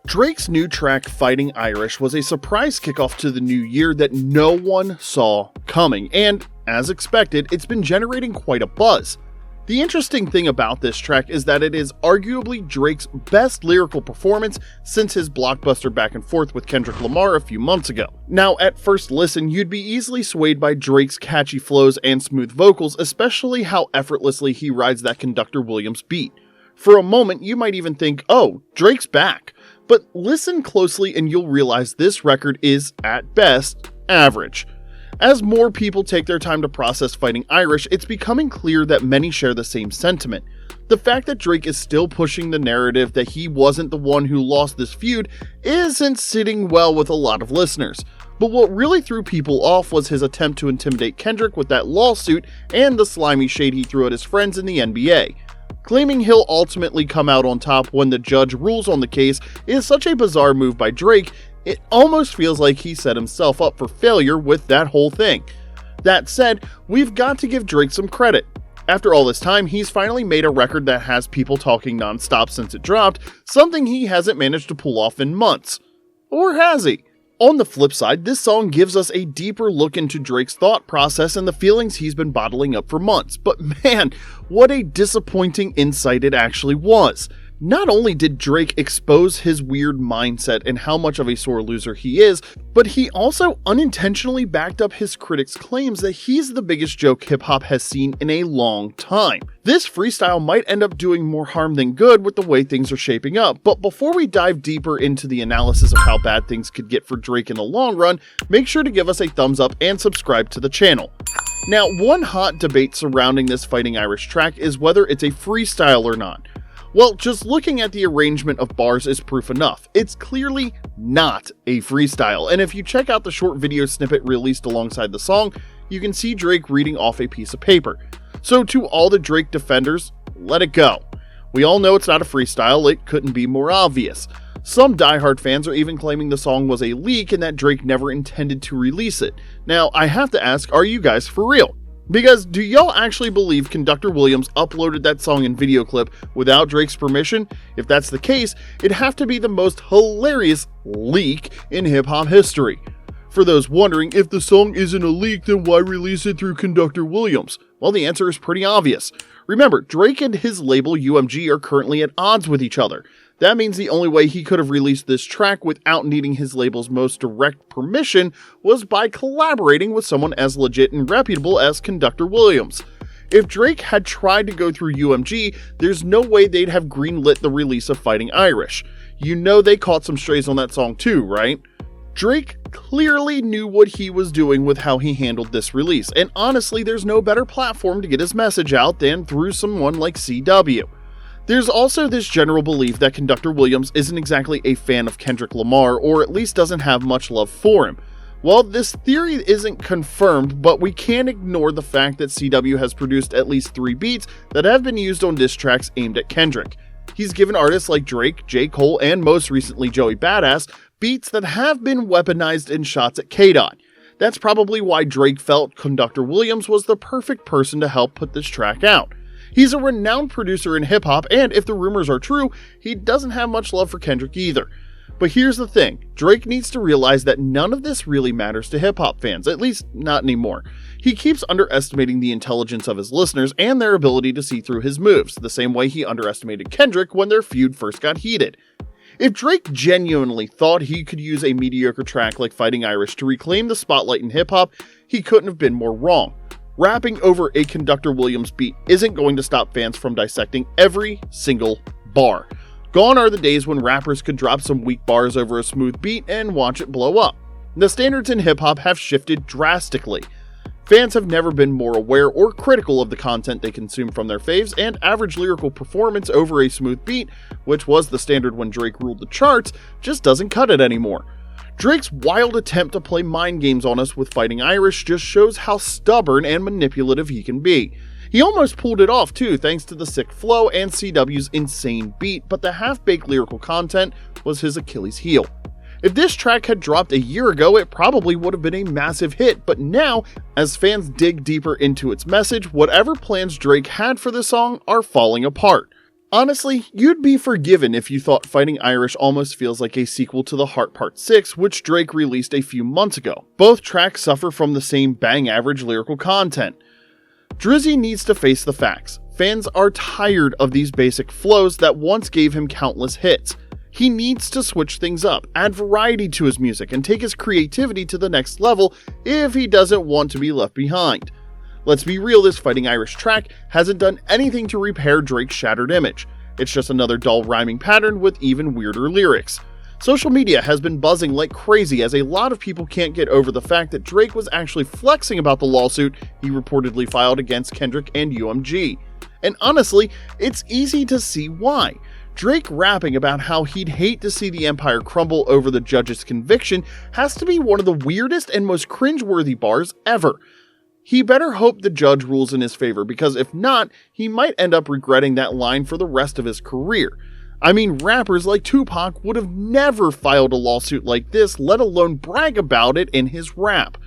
Drake's new track, Fighting Irish, was a surprise kickoff to the new year that no one saw coming, and, as expected, it's been generating quite a buzz. The interesting thing about this track is that it is arguably Drake's best lyrical performance since his blockbuster back and forth with Kendrick Lamar a few months ago. Now, at first listen, you'd be easily swayed by Drake's catchy flows and smooth vocals, especially how effortlessly he rides that Conductor Williams beat. For a moment, you might even think, oh, Drake's back. But listen closely and you'll realize this record is, at best, average. As more people take their time to process Fighting Irish, it's becoming clear that many share the same sentiment. The fact that Drake is still pushing the narrative that he wasn't the one who lost this feud isn't sitting well with a lot of listeners. But what really threw people off was his attempt to intimidate Kendrick with that lawsuit and the slimy shade he threw at his friends in the NBA. Claiming he'll ultimately come out on top when the judge rules on the case is such a bizarre move by Drake, it almost feels like he set himself up for failure with that whole thing. That said, we've got to give Drake some credit. After all this time, he's finally made a record that has people talking non-stop since it dropped, something he hasn't managed to pull off in months. Or has he? On the flip side, this song gives us a deeper look into Drake's thought process and the feelings he's been bottling up for months. But man, what a disappointing insight it actually was. Not only did Drake expose his weird mindset and how much of a sore loser he is, but he also unintentionally backed up his critics' claims that he's the biggest joke hip-hop has seen in a long time. This freestyle might end up doing more harm than good with the way things are shaping up, but before we dive deeper into the analysis of how bad things could get for Drake in the long run, make sure to give us a thumbs up and subscribe to the channel. Now, one hot debate surrounding this Fighting Irish track is whether it's a freestyle or not. Well, just looking at the arrangement of bars is proof enough. It's clearly not a freestyle, and if you check out the short video snippet released alongside the song, you can see Drake reading off a piece of paper. So to all the Drake defenders, let it go. We all know it's not a freestyle, it couldn't be more obvious. Some diehard fans are even claiming the song was a leak and that Drake never intended to release it. Now, I have to ask, are you guys for real? Because do y'all actually believe Conductor Williams uploaded that song and video clip without Drake's permission? If that's the case, it'd have to be the most hilarious leak in hip-hop history. For those wondering, if the song isn't a leak, then why release it through Conductor Williams? Well, the answer is pretty obvious. Remember, Drake and his label UMG are currently at odds with each other. That means the only way he could have released this track without needing his label's most direct permission was by collaborating with someone as legit and reputable as Conductor Williams. If Drake had tried to go through UMG, there's no way they'd have greenlit the release of Fighting Irish. You know they caught some strays on that song too, right? Drake clearly knew what he was doing with how he handled this release, and honestly, there's no better platform to get his message out than through someone like CW. There's also this general belief that Conductor Williams isn't exactly a fan of Kendrick Lamar, or at least doesn't have much love for him. Well, this theory isn't confirmed, but we can't ignore the fact that CW has produced at least 3 beats that have been used on diss tracks aimed at Kendrick. He's given artists like Drake, J. Cole, and most recently Joey Badass beats that have been weaponized in shots at K-Dot. That's probably why Drake felt Conductor Williams was the perfect person to help put this track out. He's a renowned producer in hip-hop, and if the rumors are true, he doesn't have much love for Kendrick either. But here's the thing, Drake needs to realize that none of this really matters to hip-hop fans, at least not anymore. He keeps underestimating the intelligence of his listeners and their ability to see through his moves, the same way he underestimated Kendrick when their feud first got heated. If Drake genuinely thought he could use a mediocre track like Fighting Irish to reclaim the spotlight in hip-hop, he couldn't have been more wrong. Rapping over a Conductor Williams beat isn't going to stop fans from dissecting every single bar. Gone are the days when rappers could drop some weak bars over a smooth beat and watch it blow up. The standards in hip-hop have shifted drastically. Fans have never been more aware or critical of the content they consume from their faves, and average lyrical performance over a smooth beat, which was the standard when Drake ruled the charts, just doesn't cut it anymore. Drake's wild attempt to play mind games on us with Fighting Irish just shows how stubborn and manipulative he can be. He almost pulled it off too, thanks to the sick flow and CW's insane beat, but the half-baked lyrical content was his Achilles heel. If this track had dropped a year ago, it probably would have been a massive hit, but now, as fans dig deeper into its message, whatever plans Drake had for the song are falling apart. Honestly, you'd be forgiven if you thought Fighting Irish almost feels like a sequel to The Heart Part 6, which Drake released a few months ago. Both tracks suffer from the same bang-average lyrical content. Drizzy needs to face the facts. Fans are tired of these basic flows that once gave him countless hits. He needs to switch things up, add variety to his music, and take his creativity to the next level if he doesn't want to be left behind. Let's be real, this Fighting Irish track hasn't done anything to repair Drake's shattered image. It's just another dull rhyming pattern with even weirder lyrics. Social media has been buzzing like crazy as a lot of people can't get over the fact that Drake was actually flexing about the lawsuit he reportedly filed against Kendrick and UMG. And honestly, it's easy to see why. Drake rapping about how he'd hate to see the empire crumble over the judge's conviction has to be one of the weirdest and most cringeworthy bars ever. He better hope the judge rules in his favor, because if not, he might end up regretting that line for the rest of his career. I mean, rappers like Tupac would have never filed a lawsuit like this, let alone brag about it in his rap.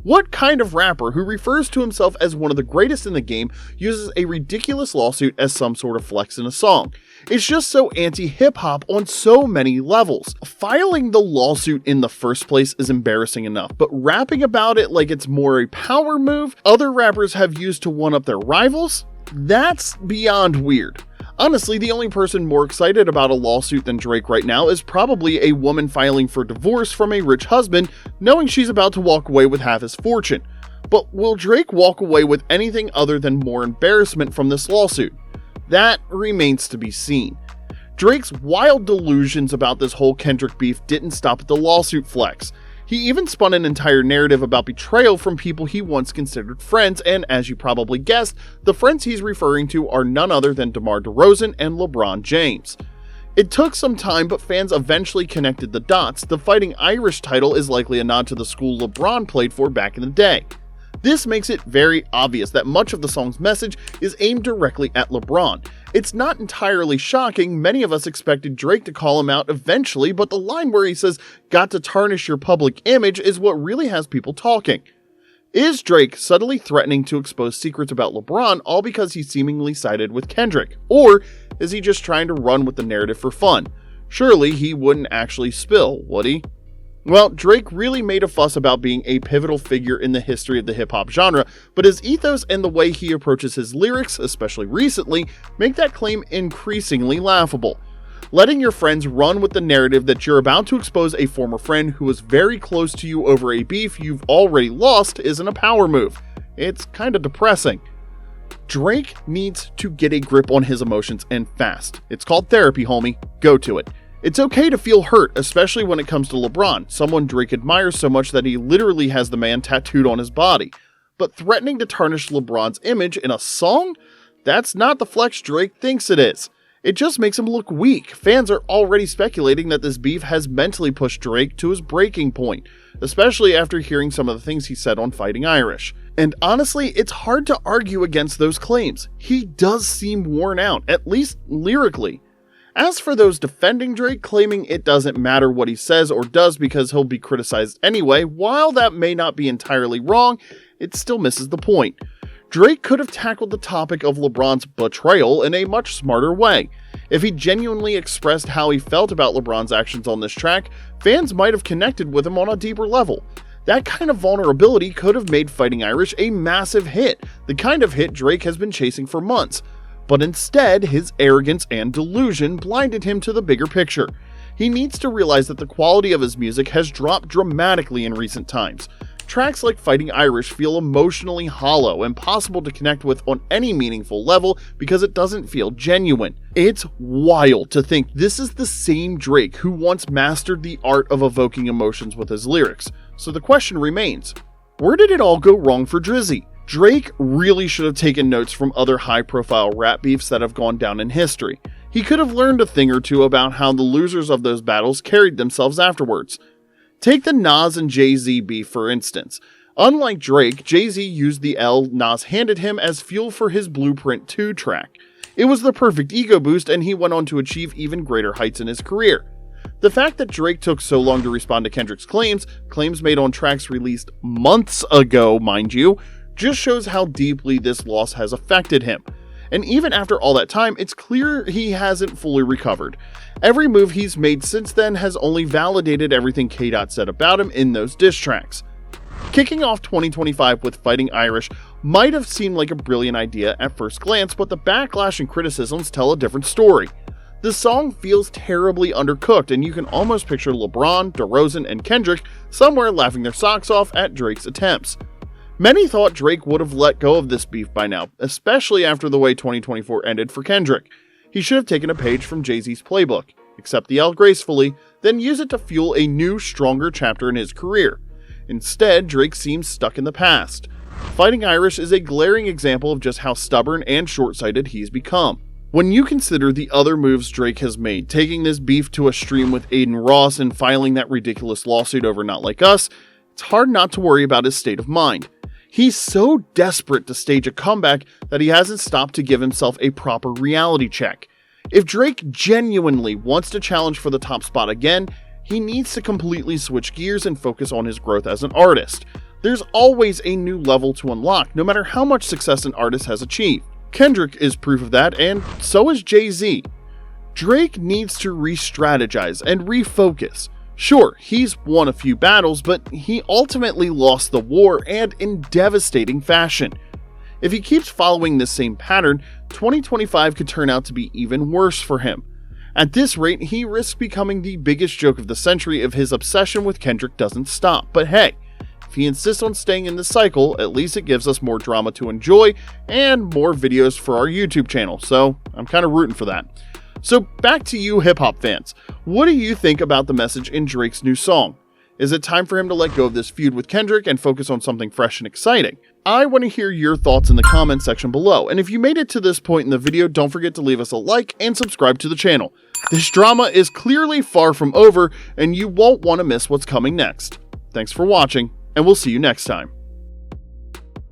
What kind of rapper who refers to himself as one of the greatest in the game uses a ridiculous lawsuit as some sort of flex in a song? It's just so anti-hip-hop on so many levels. Filing the lawsuit in the first place is embarrassing enough, but rapping about it like it's more a power move other rappers have used to one-up their rivals? That's beyond weird. Honestly, the only person more excited about a lawsuit than Drake right now is probably a woman filing for divorce from a rich husband, knowing she's about to walk away with half his fortune. But will Drake walk away with anything other than more embarrassment from this lawsuit? That remains to be seen. Drake's wild delusions about this whole Kendrick beef didn't stop at the lawsuit flex. He even spun an entire narrative about betrayal from people he once considered friends, and as you probably guessed, the friends he's referring to are none other than DeMar DeRozan and LeBron James. It took some time, but fans eventually connected the dots. The Fighting Irish title is likely a nod to the school LeBron played for back in the day. This makes it very obvious that much of the song's message is aimed directly at LeBron. It's not entirely shocking, many of us expected Drake to call him out eventually, but the line where he says, "got to tarnish your public image," is what really has people talking. Is Drake subtly threatening to expose secrets about LeBron all because he seemingly sided with Kendrick? Or is he just trying to run with the narrative for fun? Surely he wouldn't actually spill, would he? Well, Drake really made a fuss about being a pivotal figure in the history of the hip-hop genre, but his ethos and the way he approaches his lyrics, especially recently, make that claim increasingly laughable. Letting your friends run with the narrative that you're about to expose a former friend who was very close to you over a beef you've already lost isn't a power move. It's kinda depressing. Drake needs to get a grip on his emotions and fast. It's called therapy, homie. Go to it. It's okay to feel hurt, especially when it comes to LeBron, someone Drake admires so much that he literally has the man tattooed on his body. But threatening to tarnish LeBron's image in a song? That's not the flex Drake thinks it is. It just makes him look weak. Fans are already speculating that this beef has mentally pushed Drake to his breaking point, especially after hearing some of the things he said on Fighting Irish. And honestly, it's hard to argue against those claims. He does seem worn out, at least lyrically. As for those defending Drake, claiming it doesn't matter what he says or does because he'll be criticized anyway, while that may not be entirely wrong, it still misses the point. Drake could have tackled the topic of LeBron's betrayal in a much smarter way. If he genuinely expressed how he felt about LeBron's actions on this track, fans might have connected with him on a deeper level. That kind of vulnerability could have made Fighting Irish a massive hit, the kind of hit Drake has been chasing for months. But instead, his arrogance and delusion blinded him to the bigger picture. He needs to realize that the quality of his music has dropped dramatically in recent times. Tracks like Fighting Irish feel emotionally hollow, impossible to connect with on any meaningful level because it doesn't feel genuine. It's wild to think this is the same Drake who once mastered the art of evoking emotions with his lyrics. So the question remains, where did it all go wrong for Drizzy? Drake really should have taken notes from other high-profile rap beefs that have gone down in history. He could have learned a thing or two about how the losers of those battles carried themselves afterwards. Take the Nas and Jay-Z beef for instance. Unlike Drake, Jay-Z used the L Nas handed him as fuel for his Blueprint 2 track. It was the perfect ego boost, and he went on to achieve even greater heights in his career. The fact that Drake took so long to respond to Kendrick's claims made on tracks released months ago, mind you, just shows how deeply this loss has affected him. And even after all that time, it's clear he hasn't fully recovered. Every move he's made since then has only validated everything K-Dot said about him in those diss tracks. Kicking off 2025 with Fighting Irish might have seemed like a brilliant idea at first glance, but the backlash and criticisms tell a different story. The song feels terribly undercooked, and you can almost picture LeBron, DeRozan, and Kendrick somewhere laughing their socks off at Drake's attempts. Many thought Drake would have let go of this beef by now, especially after the way 2024 ended for Kendrick. He should have taken a page from Jay-Z's playbook, accept the L gracefully, then use it to fuel a new, stronger chapter in his career. Instead, Drake seems stuck in the past. Fighting Irish is a glaring example of just how stubborn and short-sighted he's become. When you consider the other moves Drake has made, taking this beef to a stream with Aiden Ross and filing that ridiculous lawsuit over Not Like Us, it's hard not to worry about his state of mind. He's so desperate to stage a comeback that he hasn't stopped to give himself a proper reality check. If Drake genuinely wants to challenge for the top spot again, he needs to completely switch gears and focus on his growth as an artist. There's always a new level to unlock, no matter how much success an artist has achieved. Kendrick is proof of that, and so is Jay-Z. Drake needs to re-strategize and refocus. Sure, he's won a few battles, but he ultimately lost the war, and in devastating fashion. If he keeps following this same pattern, 2025 could turn out to be even worse for him. At this rate, he risks becoming the biggest joke of the century if his obsession with Kendrick doesn't stop. But hey, if he insists on staying in this cycle, at least it gives us more drama to enjoy and more videos for our YouTube channel, so I'm kind of rooting for that. So back to you hip-hop fans. What do you think about the message in Drake's new song? Is it time for him to let go of this feud with Kendrick and focus on something fresh and exciting? I want to hear your thoughts in the comment section below, and if you made it to this point in the video, don't forget to leave us a like and subscribe to the channel. This drama is clearly far from over, and you won't want to miss what's coming next. Thanks for watching, and we'll see you next time.